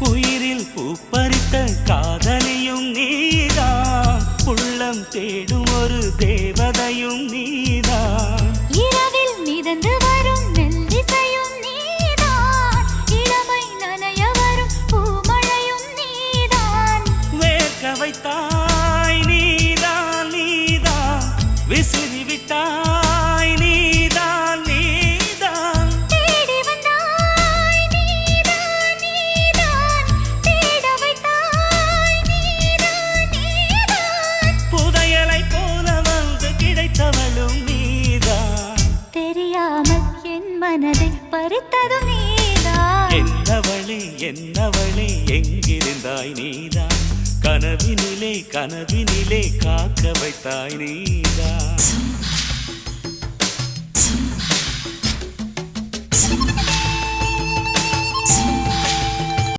உயிரில் பூப்பறித்த காதலியும் நீதான், உள்ளம் தேடும் ஒரு தேவதையும் நீதான். இரவில் மிதந்து வரும் மெல்லிசையும் நீதான், இளமை நனைய வரும் பூமழையும் நீதான். வேர்க்க வைத்தாய் நீதான் நீதான், விசிறி விட்டாய் நீதான் நீதான். தேடி வந்தாய் நீதான் நீதான், தேட வைத்தாய் நீதான் நீதான். புதையலை போல வந்து கிடைத்தவளும் நீதான். தெரியாமல் என் மனதை பறித்ததும் நீதான். என்னவளே எங்கிருந்தாய் நீதான், கனவினிலே காக்க வைத்தாய் நீதான்.